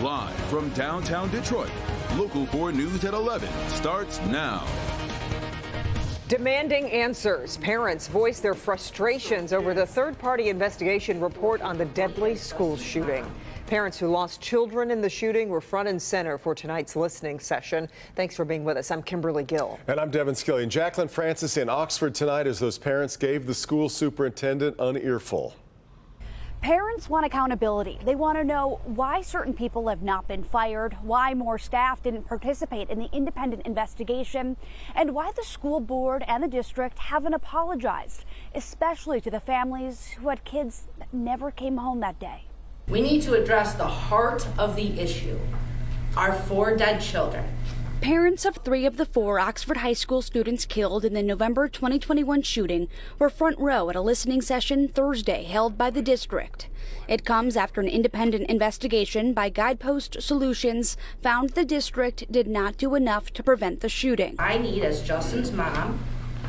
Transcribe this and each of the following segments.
Live from downtown Detroit, Local 4 News at 11 starts now. Demanding answers, parents voice their frustrations over the third-party investigation report on the deadly school shooting. Parents who lost children in the shooting were front and center for tonight's listening session. Thanks for being with us. I'm Kimberly Gill. And I'm Devin Skillian. Jacqueline Francis in Oxford tonight as those parents gave the school superintendent an earful. Parents want accountability. They want to know why certain people have not been fired, why more staff didn't participate in the independent investigation, and why the school board and the district haven't apologized, especially to the families who had kids that never came home that day. We need to address the heart of the issue, our 4 dead children. Parents of 3 of the 4 Oxford High School students killed in the November 2021 shooting were front row at a listening session Thursday held by the district. It comes after an independent investigation by Guidepost Solutions found the district did not do enough to prevent the shooting. I need, as Justin's mom,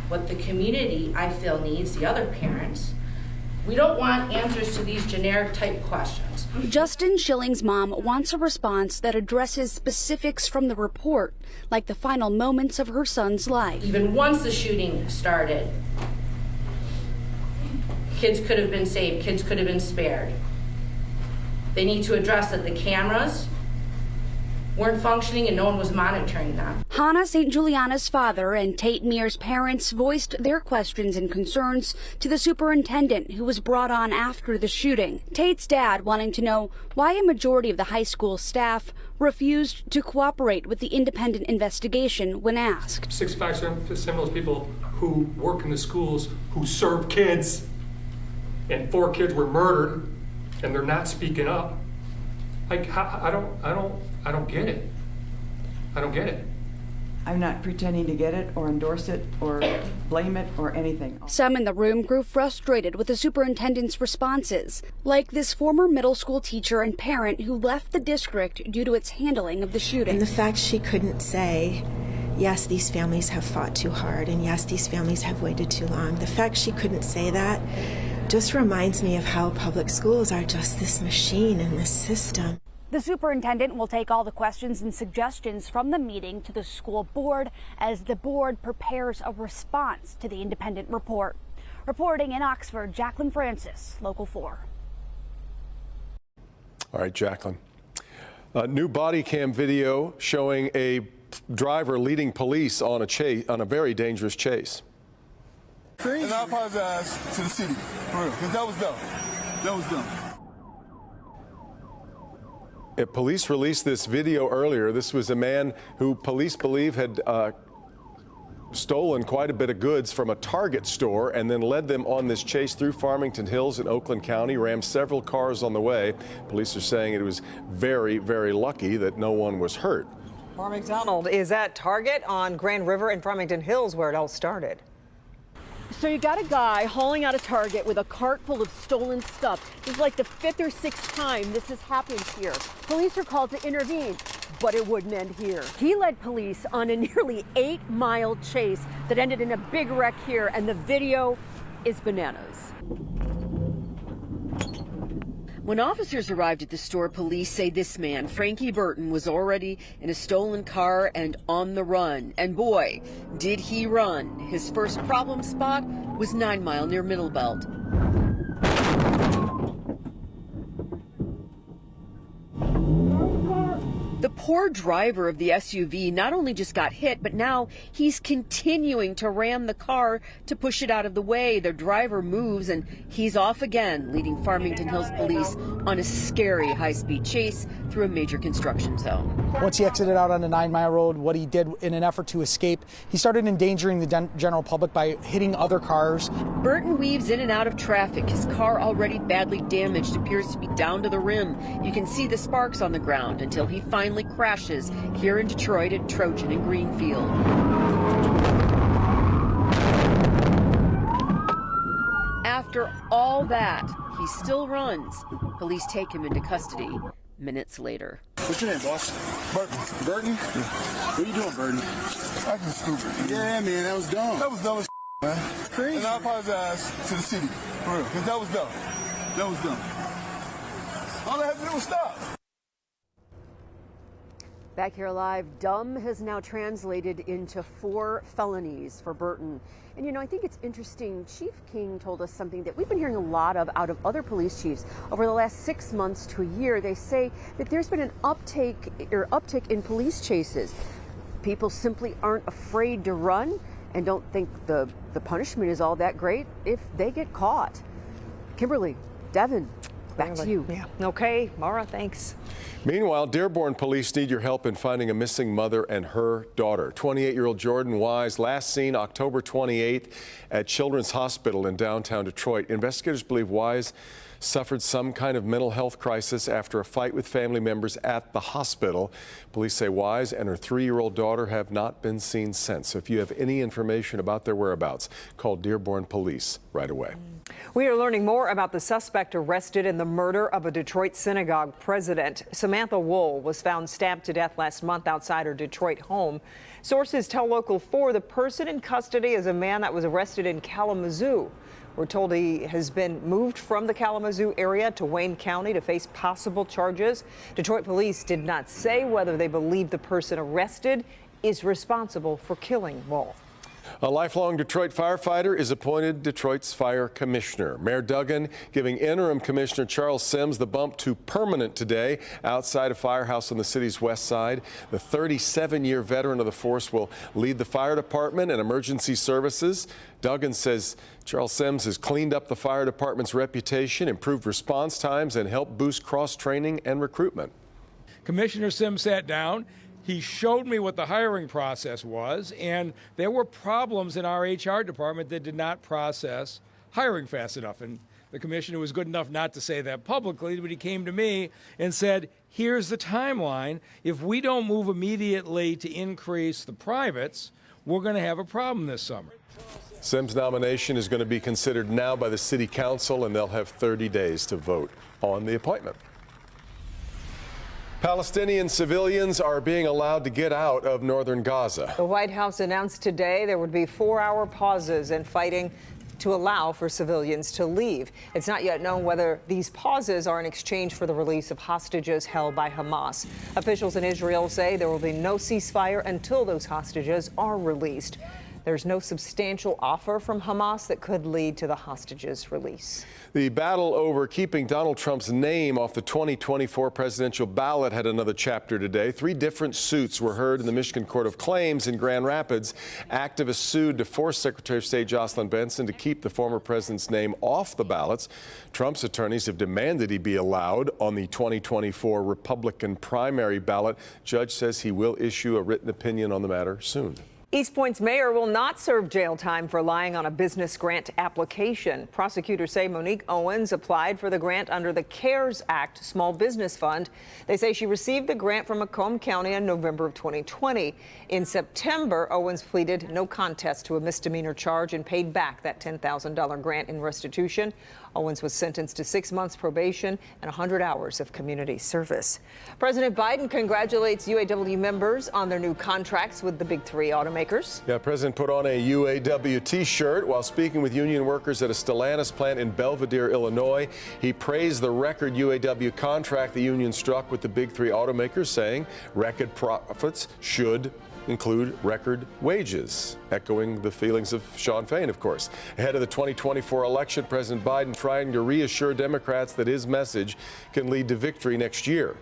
what the community I feel needs, the other parents. We don't want answers to these generic type questions. Justin Schilling's mom wants a response that addresses specifics from the report, like the final moments of her son's life. Even once the shooting started, kids could have been saved, kids could have been spared. They need to address that the cameras weren't functioning and no one was monitoring them. Hannah St. Juliana's father and Tate Mears' parents voiced their questions and concerns to the superintendent who was brought on after the shooting. Tate's dad wanting to know why a majority of the high school staff refused to cooperate with the independent investigation when asked. 65% of those people who work in the schools who serve kids, and 4 kids were murdered and they're not speaking up. Like, I don't get it. I don't get it. I'm not pretending to get it or endorse it or blame it or anything. Some in the room grew frustrated with the superintendent's responses, like this former middle school teacher and parent who left the district due to its handling of the shooting. And the fact she couldn't say, yes, these families have fought too hard, and yes, these families have waited too long. The fact she couldn't say that just reminds me of how public schools are just this machine and this system. The superintendent will take all the questions and suggestions from the meeting to the school board as the board prepares a response to the independent report. Reporting in Oxford, Jacqueline Francis, Local 4. All right, Jacqueline. New body cam video showing a driver leading police on a very dangerous chase. And I apologize to the city, for real, because that was dumb. That was dumb. Police released this video earlier. This was a man who police believe had stolen quite a bit of goods from a Target store and then led them on this chase through Farmington Hills in Oakland County, rammed several cars on the way. Police are saying it was very, very lucky that no one was hurt. Mark McDonald is at Target on Grand River in Farmington Hills where it all started. So you got a guy hauling out a Target with a cart full of stolen stuff. This is like the 5th or 6th time this has happened here. Police are called to intervene, but it wouldn't end here. He led police on a nearly 8-mile chase that ended in a big wreck here, and the video is bananas. When officers arrived at the store, police say this man, Frankie Burton, was already in a stolen car and on the run. And boy, did he run. His first problem spot was 9 Mile near Middle Belt. The poor driver of the SUV not only just got hit, but now he's continuing to ram the car to push it out of the way. The driver moves and he's off again, leading Farmington Hills police on a scary high-speed chase through a major construction zone. Once he exited out on the 9 Mile road, what he did in an effort to escape, he started endangering the general public by hitting other cars. Burton weaves in and out of traffic. His car, already badly damaged, appears to be down to the rim. You can see the sparks on the ground until he finally crashes here in Detroit at Trojan and Greenfield. After all that, he still runs. Police take him into custody minutes later. What's your name, boss? Burton. Burton? What are you doing, Burton? Acting stupid. Yeah, man, that was dumb. That was dumb as man. Crazy. And I apologize to the city, for real, because that was dumb. That was dumb. All I had to do was stop. Back here live, dumb has now translated into 4 felonies for Burton. And you know, I think it's interesting. Chief King told us something that we've been hearing a lot of out of other police chiefs over the last 6 months to a year. They say that there's been an uptick in police chases. People simply aren't afraid to run and don't think the punishment is all that great if they get caught. Kimberly, Devin, back to you. Yeah. Okay, Mara, thanks. Meanwhile, Dearborn police need your help in finding a missing mother and her daughter. 28-year-old Jordan Wise, last seen October 28th at Children's Hospital in downtown Detroit. Investigators believe Wise suffered some kind of mental health crisis after a fight with family members at the hospital. Police say Wise and her 3-year-old daughter have not been seen since. So if you have any information about their whereabouts, call Dearborn Police right away. We are learning more about the suspect arrested in the murder of a Detroit synagogue president. Samantha Wool was found stabbed to death last month outside her Detroit home. Sources tell Local 4 the person in custody is a man that was arrested in Kalamazoo. We're told he has been moved from the Kalamazoo area to Wayne County to face possible charges. Detroit police did not say whether they believe the person arrested is responsible for killing Wool. A lifelong Detroit firefighter is appointed Detroit's fire commissioner. Mayor Duggan giving interim commissioner Charles Sims the bump to permanent today outside a firehouse on the city's west side. The 37-year veteran of the force will lead the fire department and emergency services. Duggan says Charles Sims has cleaned up the fire department's reputation, improved response times, and helped boost cross-training and recruitment. Commissioner Sims sat down. He showed me what the hiring process was, and there were problems in our HR department that did not process hiring fast enough. And the commissioner was good enough not to say that publicly, but he came to me and said, here's the timeline. If we don't move immediately to increase the privates, we're going to have a problem this summer. Sims' nomination is going to be considered now by the city council, and they'll have 30 days to vote on the appointment. Palestinian civilians are being allowed to get out of northern Gaza. The White House announced today there would be 4-hour pauses in fighting to allow for civilians to leave. It's not yet known whether these pauses are in exchange for the release of hostages held by Hamas. Officials in Israel say there will be no ceasefire until those hostages are released. There's no substantial offer from Hamas that could lead to the hostages' release. The battle over keeping Donald Trump's name off the 2024 presidential ballot had another chapter today. 3 different suits were heard in the Michigan Court of Claims in Grand Rapids. Activists sued to force Secretary of State Jocelyn Benson to keep the former president's name off the ballots. Trump's attorneys have demanded he be allowed on the 2024 Republican primary ballot. Judge says he will issue a written opinion on the matter soon. Eastpointe's mayor will not serve jail time for lying on a business grant application. Prosecutors say Monique Owens applied for the grant under the CARES Act Small Business Fund. They say she received the grant from Macomb County in November of 2020. In September, Owens pleaded no contest to a misdemeanor charge and paid back that $10,000 grant in restitution. Owens was sentenced to 6 months probation and 100 hours of community service. President Biden congratulates UAW members on their new contracts with the big 3 automakers. Yeah, President put on a UAW T-shirt while speaking with union workers at a Stellantis plant in Belvidere, Illinois. He praised the record UAW contract the union struck with the big 3 automakers, saying record profits should include record wages, echoing the feelings of Sean Fain, of course. Ahead of the 2024 election, President Biden trying to reassure Democrats that his message can lead to victory next year.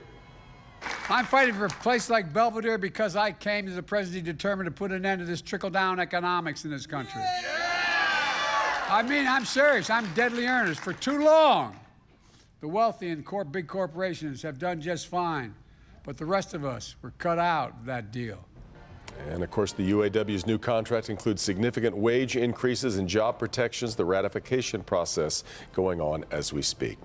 I'm fighting for a place like Belvedere because I came as a president determined to put an end to this trickle-down economics in this country. I mean, I'm serious. I'm deadly earnest. For too long, the wealthy and big corporations have done just fine, but the rest of us were cut out of that deal. And of course, the UAW's new contract includes significant wage increases and job protections, the ratification process going on as we speak.